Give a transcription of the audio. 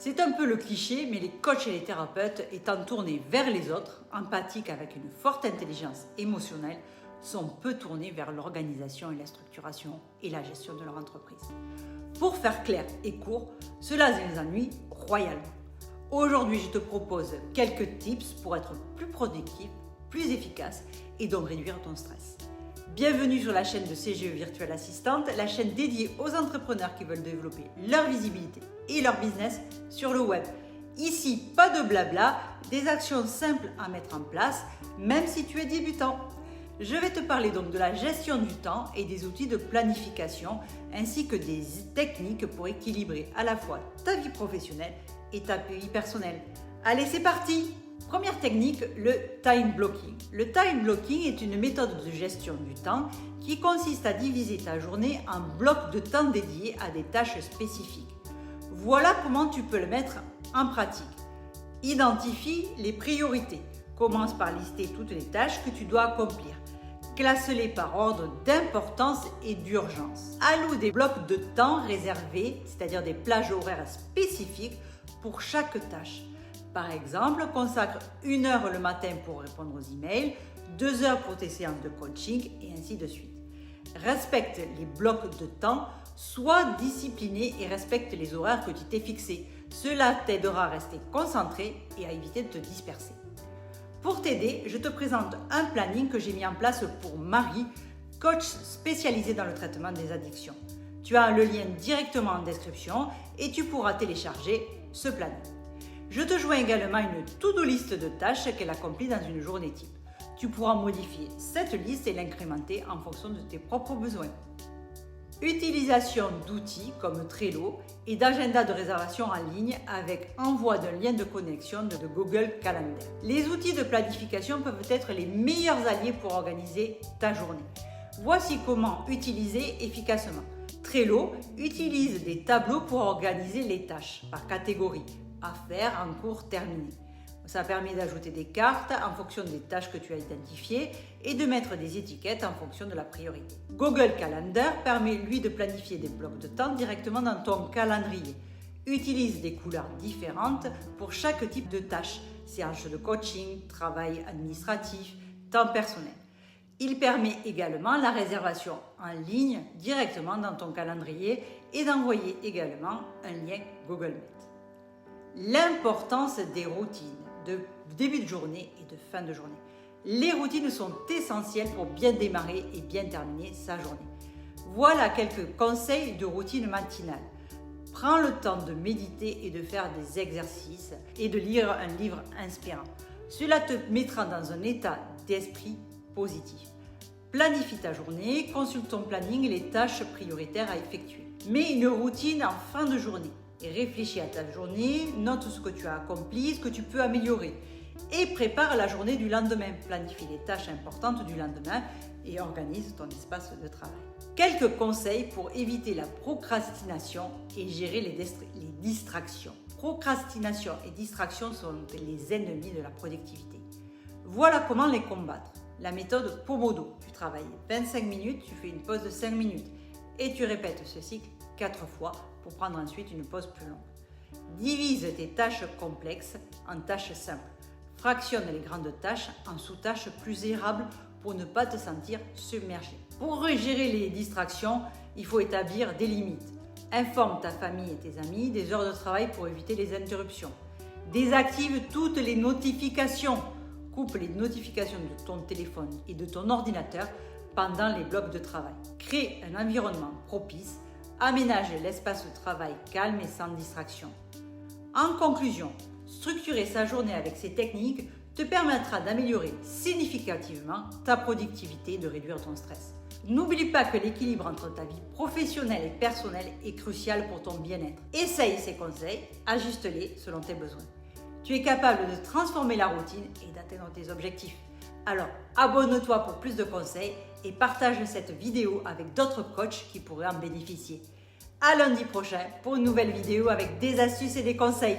C'est un peu le cliché, mais les coachs et les thérapeutes, étant tournés vers les autres, empathiques avec une forte intelligence émotionnelle, sont peu tournés vers l'organisation et la structuration et la gestion de leur entreprise. Pour faire clair et court, cela les ennuie royalement. Aujourd'hui, je te propose quelques tips pour être plus productif, plus efficace et donc réduire ton stress. Bienvenue sur la chaîne de CGE Virtuelle Assistante, la chaîne dédiée aux entrepreneurs qui veulent développer leur visibilité et leur business sur le web. Ici, pas de blabla, des actions simples à mettre en place, même si tu es débutant. Je vais te parler donc de la gestion du temps et des outils de planification, ainsi que des techniques pour équilibrer à la fois ta vie professionnelle et ta vie personnelle. Allez, c'est parti! Première technique, le time blocking. Le time blocking est une méthode de gestion du temps qui consiste à diviser ta journée en blocs de temps dédiés à des tâches spécifiques. Voilà comment tu peux le mettre en pratique. Identifie les priorités. Commence par lister toutes les tâches que tu dois accomplir. Classe-les par ordre d'importance et d'urgence. Alloue des blocs de temps réservés, c'est-à-dire des plages horaires spécifiques pour chaque tâche. Par exemple, consacre 1 heure le matin pour répondre aux emails, 2 heures pour tes séances de coaching et ainsi de suite. Respecte les blocs de temps, sois discipliné et respecte les horaires que tu t'es fixés. Cela t'aidera à rester concentré et à éviter de te disperser. Pour t'aider, je te présente un planning que j'ai mis en place pour Marie, coach spécialisée dans le traitement des addictions. Tu as le lien directement en description et tu pourras télécharger ce planning. Je te joins également une to-do list de tâches qu'elle accomplit dans une journée type. Tu pourras modifier cette liste et l'incrémenter en fonction de tes propres besoins. Utilisation d'outils comme Trello et d'agenda de réservation en ligne avec envoi d'un lien de connexion de Google Calendar. Les outils de planification peuvent être les meilleurs alliés pour organiser ta journée. Voici comment utiliser efficacement. Trello utilise des tableaux pour organiser les tâches par catégorie, à faire, en cours, terminé. Ça permet d'ajouter des cartes en fonction des tâches que tu as identifiées et de mettre des étiquettes en fonction de la priorité. Google Calendar permet lui de planifier des blocs de temps directement dans ton calendrier. Utilise des couleurs différentes pour chaque type de tâche, séance de coaching, travail administratif, temps personnel. Il permet également la réservation en ligne directement dans ton calendrier et d'envoyer également un lien Google Meet. L'importance des routines de début de journée et de fin de journée. Les routines sont essentielles pour bien démarrer et bien terminer sa journée. Voilà quelques conseils de routine matinale. Prends le temps de méditer et de faire des exercices et de lire un livre inspirant. Cela te mettra dans un état d'esprit positif. Planifie ta journée, consulte ton planning et les tâches prioritaires à effectuer. Mets une routine en fin de journée. Et réfléchis à ta journée, note ce que tu as accompli, ce que tu peux améliorer. Et prépare la journée du lendemain. Planifie les tâches importantes du lendemain et organise ton espace de travail. Quelques conseils pour éviter la procrastination et gérer les distractions. Procrastination et distraction sont les ennemis de la productivité. Voilà comment les combattre. La méthode Pomodoro. Tu travailles 25 minutes, tu fais une pause de 5 minutes et tu répètes ce cycle 4 fois pour prendre ensuite une pause plus longue. Divise tes tâches complexes en tâches simples. Fractionne les grandes tâches en sous-tâches plus gérables pour ne pas te sentir submergé. Pour gérer les distractions, il faut établir des limites. Informe ta famille et tes amis des heures de travail pour éviter les interruptions. Désactive toutes les notifications. Coupe les notifications de ton téléphone et de ton ordinateur pendant les blocs de travail. Crée un environnement propice. Aménage l'espace de travail calme et sans distraction. En conclusion, structurer sa journée avec ces techniques te permettra d'améliorer significativement ta productivité et de réduire ton stress. N'oublie pas que l'équilibre entre ta vie professionnelle et personnelle est crucial pour ton bien-être. Essaye ces conseils, ajuste-les selon tes besoins. Tu es capable de transformer la routine et d'atteindre tes objectifs. Alors, abonne-toi pour plus de conseils et partage cette vidéo avec d'autres coachs qui pourraient en bénéficier. À lundi prochain pour une nouvelle vidéo avec des astuces et des conseils.